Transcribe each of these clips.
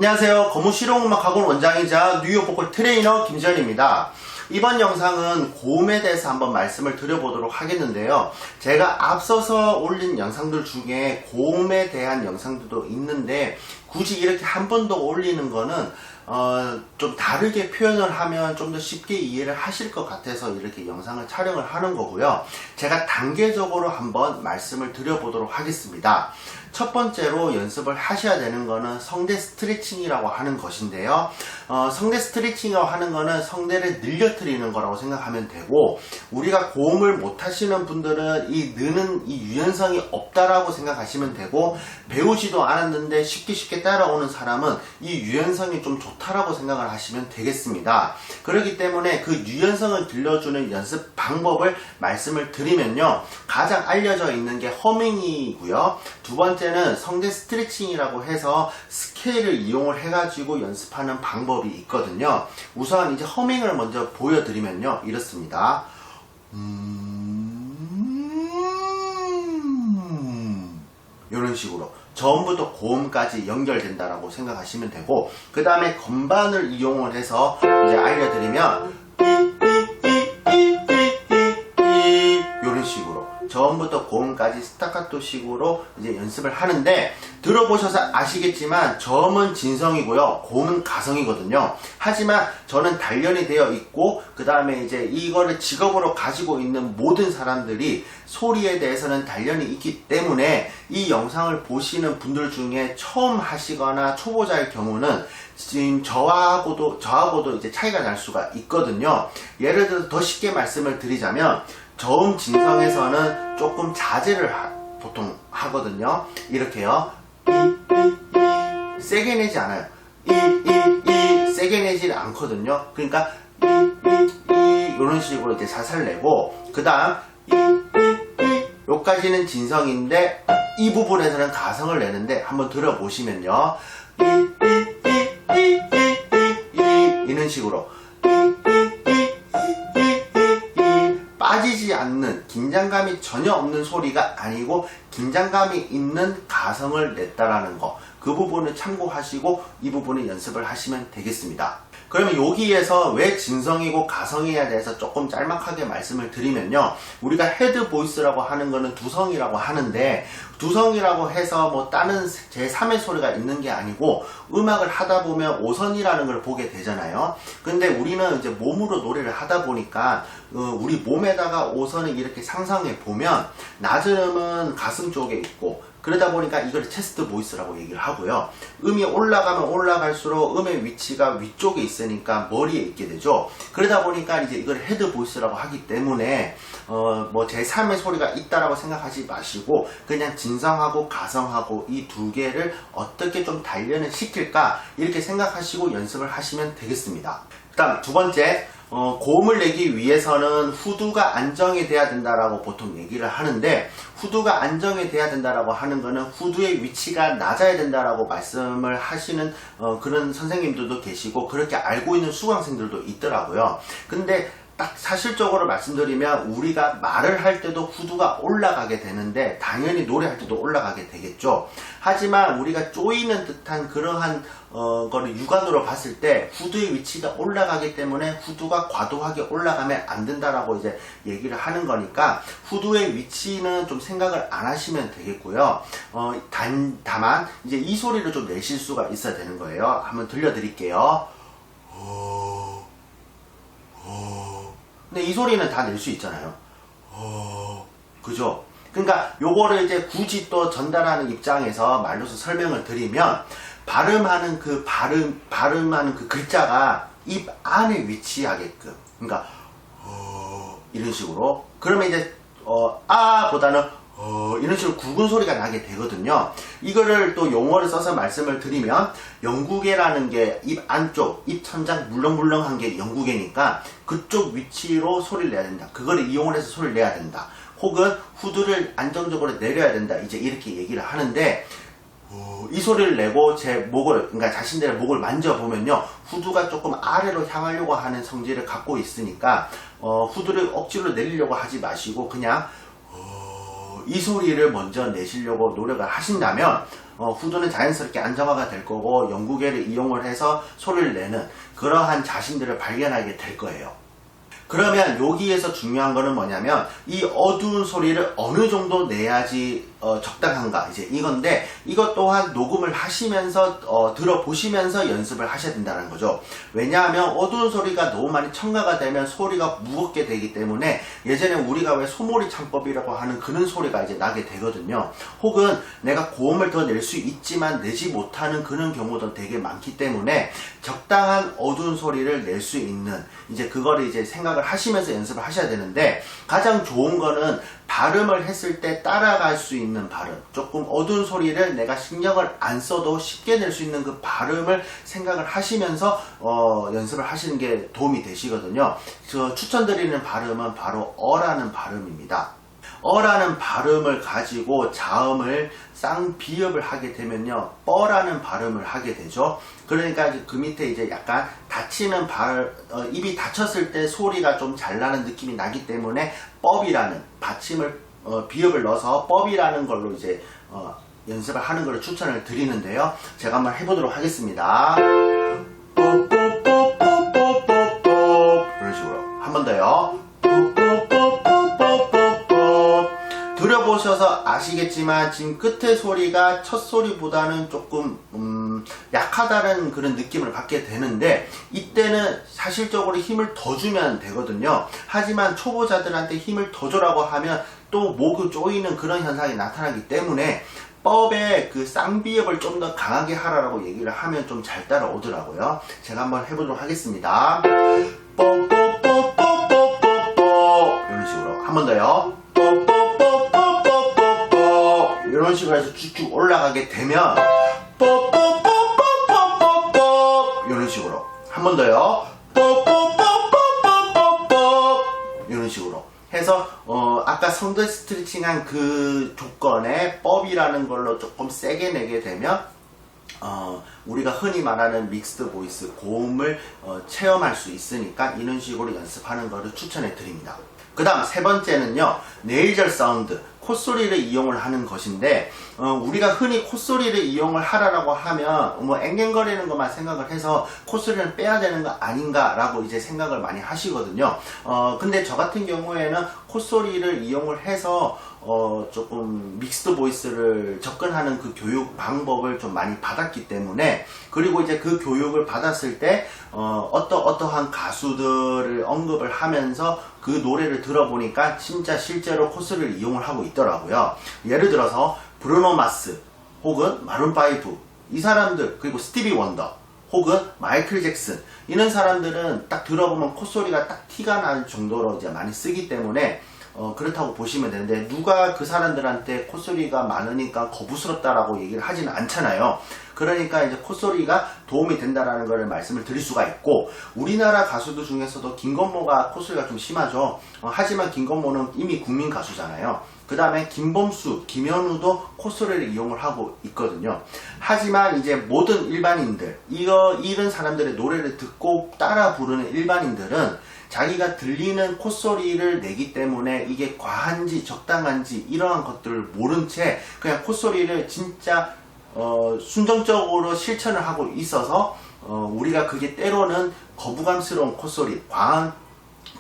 안녕하세요. 거무실용음악학원 원장이자 뉴욕 보컬 트레이너 김지현입니다. 이번 영상은 고음에 대해서 한번 말씀을 드려보도록 하겠는데요. 제가 앞서서 올린 영상들 중에 고음에 대한 영상들도 있는데 굳이 이렇게 한 번 더 올리는 거는 좀 다르게 표현을 하면 좀 더 쉽게 이해를 하실 것 같아서 이렇게 영상을 촬영을 하는 거고요. 제가 단계적으로 한번 말씀을 드려보도록 하겠습니다. 첫 번째로 연습을 하셔야 되는 거는 성대 스트레칭이라고 하는 것인데요. 성대 스트레칭이라고 하는 거는 성대를 늘려뜨리는 거라고 생각하면 되고, 우리가 고음을 못 하시는 분들은 이 느는 이 유연성이 없다라고 생각하시면 되고, 배우지도 않았는데 쉽게 따라오는 사람은 이 유연성이 좀 좋다라고 생각을 하시면 되겠습니다. 그렇기 때문에 그 유연성을 길러주는 연습 방법을 말씀을 드리면요, 가장 알려져 있는 게 허밍이고요. 두 번째는 성대 스트레칭이라고 해서 스케일을 이용을 해가지고 연습하는 방법이 있거든요. 우선 이제 허밍을 먼저 보여드리면요, 이렇습니다. 이런 식으로 전부터 고음까지 연결된다라고 생각하시면 되고, 그 다음에 건반을 이용을 해서 이제 알려드리면 이런 식으로 전부터 고음까지 스타카토 식으로 이제 연습을 하는데, 들어보셔서 아시겠지만 저음은 진성이고요, 고음은 가성이거든요. 하지만 저는 단련이 되어 있고, 그 다음에 이제 이거를 직업으로 가지고 있는 모든 사람들이 소리에 대해서는 단련이 있기 때문에 이 영상을 보시는 분들 중에 처음 하시거나 초보자일 경우는 지금 저하고도 이제 차이가 날 수가 있거든요. 예를 들어서 더 쉽게 말씀을 드리자면, 저음 진성에서는 조금 자제를 보통 하거든요. 이렇게요. 세게 내지 않아요. 세게 내지 않거든요. 그러니까 이런 식으로 이제 살살 내고, 그 다음 요까지는 진성인데 이 부분에서는 가성을 내는데, 한번 들어보시면요, 이런 식으로 빠지지 않는, 긴장감이 전혀 없는 소리가 아니고 긴장감이 있는 가성을 냈다라는 거, 그 부분을 참고하시고 이 부분을 연습을 하시면 되겠습니다. 그러면 여기에서 왜 진성이고 가성이에 대해서 조금 짤막하게 말씀을 드리면요, 우리가 헤드 보이스라고 하는 거는 두성이라고 하는데, 두성이라고 해서 뭐 다른 제3의 소리가 있는 게 아니고, 음악을 하다 보면 오선이라는 걸 보게 되잖아요. 근데 우리는 이제 몸으로 노래를 하다 보니까 우리 몸에다가 오선을 이렇게 상상해 보면 낮은 음은 가슴 쪽에 있고, 그러다 보니까 이걸 체스트 보이스라고 얘기를 하고요. 음이 올라가면 올라갈수록 음의 위치가 위쪽에 있으니까 머리에 있게 되죠. 그러다 보니까 이제 이걸 헤드 보이스라고 하기 때문에 뭐 제3의 소리가 있다라고 생각하지 마시고, 그냥 진성하고 가성하고 이 두 개를 어떻게 좀 단련을 시킬까, 이렇게 생각하시고 연습을 하시면 되겠습니다. 그 다음 두 번째, 고음을 내기 위해서는 후두가 안정이 돼야 된다라고 보통 얘기를 하는데, 후두가 안정이 돼야 된다라고 하는 거는 후두의 위치가 낮아야 된다라고 말씀을 하시는 그런 선생님들도 계시고, 그렇게 알고 있는 수강생들도 있더라고요. 근데 딱 사실적으로 말씀드리면, 우리가 말을 할 때도 후두가 올라가게 되는데 당연히 노래할 때도 올라가게 되겠죠. 하지만 우리가 쪼이는 듯한 그러한 거를 육안으로 봤을 때 후두의 위치가 올라가기 때문에 후두가 과도하게 올라가면 안 된다라고 이제 얘기를 하는 거니까, 후두의 위치는 좀 생각을 안 하시면 되겠고요. 다만 이제 이 소리를 좀 내실 수가 있어야 되는 거예요. 한번 들려드릴게요. 근데 이 소리는 다 낼 수 있잖아요. 그죠? 그러니까 요거를 이제 굳이 또 전달하는 입장에서 말로서 설명을 드리면, 발음하는 그 글자가 입 안에 위치하게끔, 그러니까 이런 식으로, 그러면 이제 보다는 이런 식으로 굵은 소리가 나게 되거든요. 이거를 또 용어를 써서 말씀을 드리면, 영구개라는 게 입 안쪽, 입 천장 물렁물렁한 게 영구개니까 그쪽 위치로 소리를 내야 된다. 그거를 이용을 해서 소리를 내야 된다. 혹은 후두를 안정적으로 내려야 된다. 이제 이렇게 얘기를 하는데, 이 소리를 내고 제 목을, 그러니까 자신들의 목을 만져보면요, 후두가 조금 아래로 향하려고 하는 성질을 갖고 있으니까 후두를 억지로 내리려고 하지 마시고, 그냥 이 소리를 먼저 내시려고 노력을 하신다면 후두는 자연스럽게 안정화가 될 거고 영구계를 이용을 해서 소리를 내는 그러한 자신들을 발견하게 될 거예요. 그러면 여기에서 중요한 거는 뭐냐면 이 어두운 소리를 어느 정도 내야지 적당한가 이제 이건데 이것 또한 녹음을 하시면서 들어보시면서 연습을 하셔야 된다는 거죠. 왜냐하면 어두운 소리가 너무 많이 첨가가 되면 소리가 무겁게 되기 때문에 예전에 우리가 왜 소몰이 창법이라고 하는 그런 소리가 이제 나게 되거든요. 혹은 내가 고음을 더 낼 수 있지만 내지 못하는 그런 경우도 되게 많기 때문에 적당한 어두운 소리를 낼 수 있는 이제 그거를 이제 생각을 하시면서 연습을 하셔야 되는데 가장 좋은 거는 발음을 했을 때 따라갈 수 있는 발음, 조금 어두운 소리를 내가 신경을 안 써도 쉽게 낼 수 있는 그 발음을 생각을 하시면서 연습을 하시는 게 도움이 되시거든요. 저 추천드리는 발음은 바로 어라는 발음입니다. 어라는 발음을 가지고 자음을 쌍비읍을 하게 되면요 뻐라는 발음을 하게 되죠. 그러니까 그 밑에 이제 약간 닫히는 입이 닫혔을 때 소리가 좀 잘 나는 느낌이 나기 때문에 법이라는 받침을 비읍을 넣어서 법이라는 걸로 이제 연습을 하는 걸 추천을 드리는데요. 제가 한번 해보도록 하겠습니다. 이런 식으로 한 번 더요. 들어보셔서 아시겠지만 지금 끝의 소리가 첫 소리보다는 조금 약하다는 그런 느낌을 받게 되는데 이때는 사실적으로 힘을 더 주면 되거든요. 하지만 초보자들한테 힘을 더 줘라고 하면 또 목이 조이는 그런 현상이 나타나기 때문에 법의 그 쌍비읍을 좀 더 강하게 하라고 얘기를 하면 좀 잘 따라오더라고요. 제가 한번 해보도록 하겠습니다. 이런 식으로 한 번 더요. 이런 식으로 해서 쭉쭉 올라가게 되면 이런 식으로 한 번 더요. 이런 식으로 해서 아까 성대 스트레칭한 그 조건에 법이라는 걸로 조금 세게 내게 되면 우리가 흔히 말하는 믹스드 보이스 고음을 체험할 수 있으니까 이런 식으로 연습하는 것을 추천해 드립니다. 그 다음 세 번째는요 네이절 사운드 콧소리를 이용을 하는 것인데 우리가 흔히 콧소리를 이용을 하라고 하면 뭐 앵앵거리는 것만 생각을 해서 콧소리를 빼야 되는 거 아닌가 라고 이제 생각을 많이 하시거든요. 근데 저 같은 경우에는 콧소리를 이용을 해서 조금 믹스드 보이스를 접근하는 그 교육 방법을 좀 많이 받았기 때문에 그리고 이제 그 교육을 받았을 때 어떠한 가수들을 언급을 하면서 그 노래를 들어보니까 진짜 실제로 콧소리를 이용을 하고 있더라고요. 예를 들어서 브루노 마스 혹은 마룬5 이 사람들 그리고 스티비 원더 혹은 마이클 잭슨 이런 사람들은 딱 들어보면 콧소리가 딱 티가 날 정도로 이제 많이 쓰기 때문에 그렇다고 보시면 되는데 누가 그 사람들한테 콧소리가 많으니까 거부스럽다라고 얘기를 하지는 않잖아요. 그러니까 이제 콧소리가 도움이 된다라는 것을 말씀을 드릴 수가 있고 우리나라 가수들 중에서도 김건모가 콧소리가 좀 심하죠. 하지만 김건모는 이미 국민 가수잖아요. 그 다음에 김범수, 김현우도 콧소리를 이용을 하고 있거든요. 하지만 이제 모든 일반인들 이런 사람들의 노래를 듣고 따라 부르는 일반인들은 자기가 들리는 콧소리를 내기 때문에 이게 과한지 적당한지 이러한 것들을 모른 채 그냥 콧소리를 진짜 순정적으로 실천을 하고 있어서 우리가 그게 때로는 거부감스러운 콧소리, 과한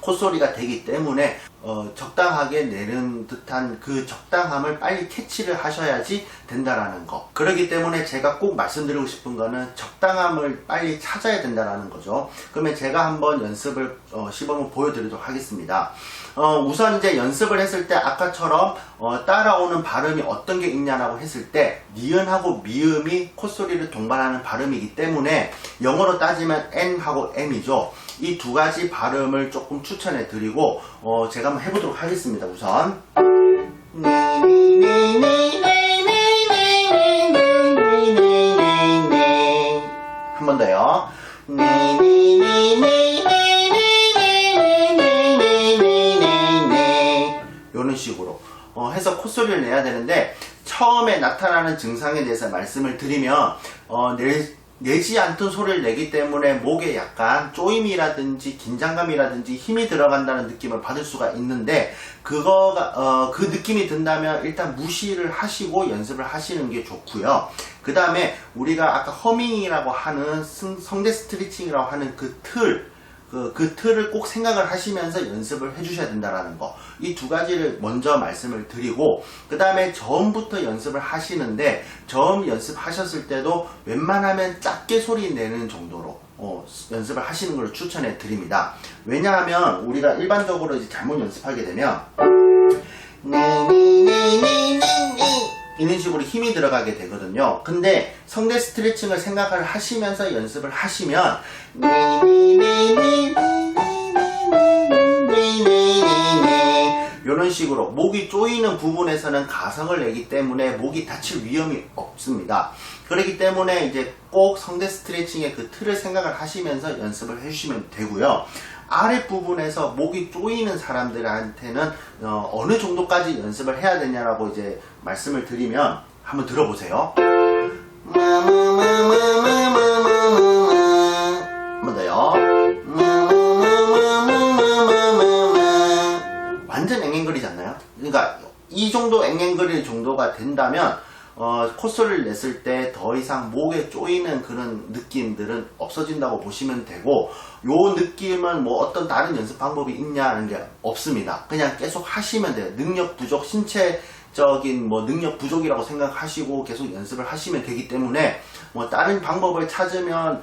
콧소리가 되기 때문에 적당하게 내는 듯한 그 적당함을 빨리 캐치를 하셔야지 된다라는 거. 그렇기 때문에 제가 꼭 말씀드리고 싶은 거는 적당함을 빨리 찾아야 된다라는 거죠. 그러면 제가 한번 연습을 시범을 보여드리도록 하겠습니다. 우선 이제 연습을 했을 때 아까처럼 따라오는 발음이 어떤 게 있냐라고 했을 때 니은하고 미음이 콧소리를 동반하는 발음이기 때문에 영어로 따지면 N하고 M이죠. 이 두 가지 발음을 조금 추천해 드리고 제가 한번 해보도록 하겠습니다. 우선 한 번 더요. 이런 식으로 해서 콧소리를 내야 되는데 처음에 나타나는 증상에 대해서 말씀을 드리면 내지 않던 소리를 내기 때문에 목에 약간 쪼임이라든지 긴장감이라든지 힘이 들어간다는 느낌을 받을 수가 있는데, 그거가 그 느낌이 든다면 일단 무시를 하시고 연습을 하시는 게 좋고요. 그 다음에 우리가 아까 허밍이라고 하는 성대 스트레칭이라고 하는 그 틀을 꼭 생각을 하시면서 연습을 해주셔야 된다는 거, 이 두 가지를 먼저 말씀을 드리고, 그 다음에 저음부터 연습을 하시는데, 저음 연습하셨을 때도 웬만하면 작게 소리 내는 정도로 연습을 하시는 걸 추천해 드립니다. 왜냐하면 우리가 일반적으로 이제 잘못 연습하게 되면 이런 식으로 힘이 들어가게 되거든요. 근데 성대 스트레칭을 생각을 하시면서 연습을 하시면 이런 식으로 목이 조이는 부분에서는 가성을 내기 때문에 목이 다칠 위험이 없습니다. 그렇기 때문에 이제 꼭 성대 스트레칭의 그 틀을 생각을 하시면서 연습을 해주시면 되고요. 아랫부분에서 목이 조이는 사람들한테는 어느 정도까지 연습을 해야 되냐라고 이제 말씀을 드리면 한번 들어보세요. 한 번 더요. 완전 앵앵거리지 않나요? 그러니까 이 정도 앵앵거릴 정도가 된다면 콧소리를 냈을 때 더 이상 목에 쪼이는 그런 느낌들은 없어진다고 보시면 되고, 요 느낌은 뭐 어떤 다른 연습 방법이 있냐는 게 없습니다. 그냥 계속 하시면 돼요. 능력 부족, 신체적인 뭐 능력 부족이라고 생각하시고 계속 연습을 하시면 되기 때문에, 뭐 다른 방법을 찾으면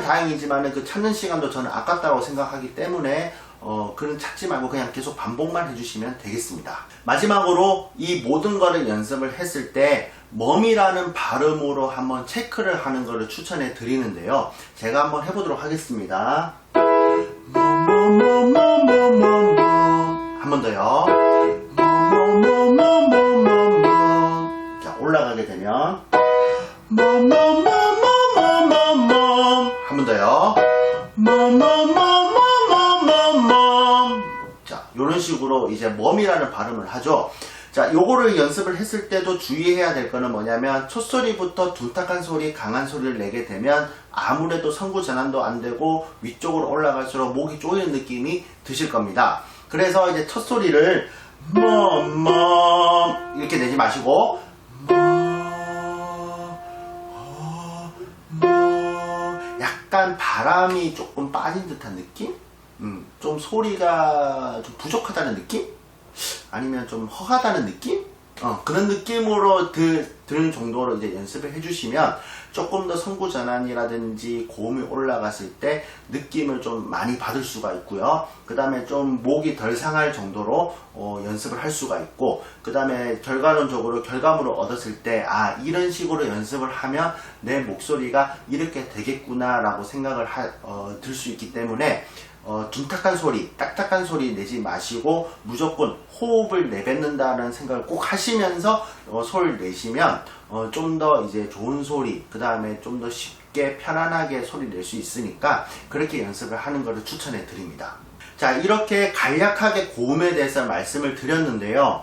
다행이지만 그 찾는 시간도 저는 아깝다고 생각하기 때문에 그런 찾지 말고 그냥 계속 반복만 해주시면 되겠습니다. 마지막으로 이 모든 거를 연습을 했을 때 멈이라는 발음으로 한번 체크를 하는 거를 추천해 드리는데요. 제가 한번 해보도록 하겠습니다. 한 번 더요. 자, 올라가게 되면 한 번 더요. 자, 이런 식으로 이제 멈이라는 발음을 하죠. 자, 요거를 연습을 했을 때도 주의해야 될 거는 뭐냐면, 첫소리부터 둔탁한 소리, 강한 소리를 내게 되면 아무래도 성구 전환도 안 되고 위쪽으로 올라갈수록 목이 조이는 느낌이 드실 겁니다. 그래서 이제 첫소리를 이렇게 내지 마시고 약간 바람이 조금 빠진 듯한 느낌? 좀 소리가 좀 부족하다는 느낌? 아니면 좀 허하다는 느낌? 그런 느낌으로 들은 정도로 이제 연습을 해주시면 조금 더 성구 전환이라든지 고음이 올라갔을 때 느낌을 좀 많이 받을 수가 있고요. 그 다음에 좀 목이 덜 상할 정도로 연습을 할 수가 있고, 그 다음에 결과론적으로 결과물을 얻었을 때 이런 식으로 연습을 하면 내 목소리가 이렇게 되겠구나 라고 생각을 들 수 있기 때문에 둔탁한 소리, 딱딱한 소리 내지 마시고 무조건 호흡을 내뱉는다는 생각을 꼭 하시면서 소리를 내시면 좀 더 이제 좋은 소리, 그 다음에 좀 더 쉽게 편안하게 소리 낼 수 있으니까 그렇게 연습을 하는 것을 추천해 드립니다. 자, 이렇게 간략하게 고음에 대해서 말씀을 드렸는데요.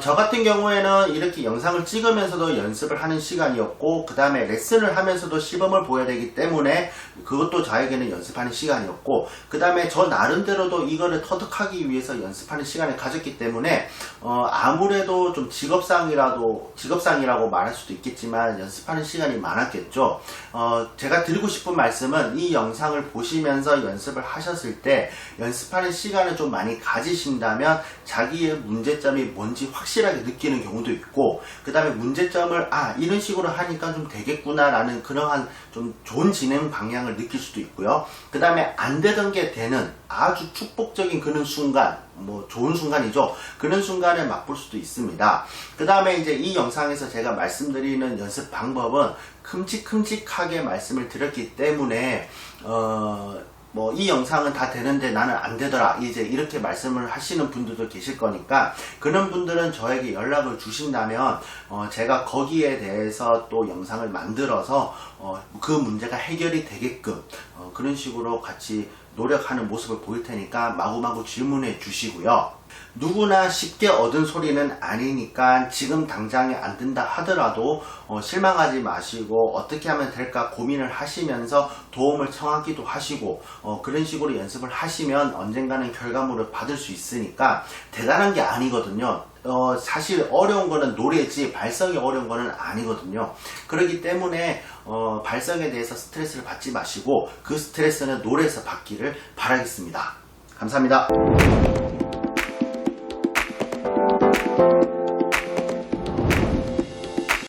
저 같은 경우에는 이렇게 영상을 찍으면서도 연습을 하는 시간이었고, 그 다음에 레슨을 하면서도 시범을 보여야 되기 때문에 그것도 저에게는 연습하는 시간이었고, 그 다음에 저 나름대로도 이거를 터득하기 위해서 연습하는 시간을 가졌기 때문에 아무래도 좀 직업상이라고 말할 수도 있겠지만 연습하는 시간이 많았겠죠. 제가 드리고 싶은 말씀은 이 영상을 보시면서 연습을 하셨을 때 연습하는 시간을 좀 많이 가지신다면 자기의 문제점이 뭔지 확실하게 느끼는 경우도 있고, 그 다음에 문제점을 이런 식으로 하니까 좀 되겠구나 라는 그러한 좀 좋은 진행 방향을 느낄 수도 있고요. 그 다음에 안 되던 게 되는 아주 축복적인 그런 순간, 뭐 좋은 순간이죠. 그런 순간을 맛볼 수도 있습니다. 그 다음에 이제 이 영상에서 제가 말씀드리는 연습 방법은 큼직큼직하게 말씀을 드렸기 때문에 뭐 이 영상은 다 되는데 나는 안 되더라, 이제 이렇게 말씀을 하시는 분들도 계실 거니까, 그런 분들은 저에게 연락을 주신다면 제가 거기에 대해서 또 영상을 만들어서 그 문제가 해결이 되게끔 그런 식으로 같이 노력하는 모습을 보일 테니까 마구마구 질문해 주시고요. 누구나 쉽게 얻은 소리는 아니니까 지금 당장에 안 된다 하더라도 실망하지 마시고 어떻게 하면 될까 고민을 하시면서 도움을 청하기도 하시고 그런 식으로 연습을 하시면 언젠가는 결과물을 받을 수 있으니까 대단한 게 아니거든요. 사실 어려운 거는 노래지 발성이 어려운 거는 아니거든요. 그렇기 때문에 발성에 대해서 스트레스를 받지 마시고 그 스트레스는 노래에서 받기를 바라겠습니다. 감사합니다.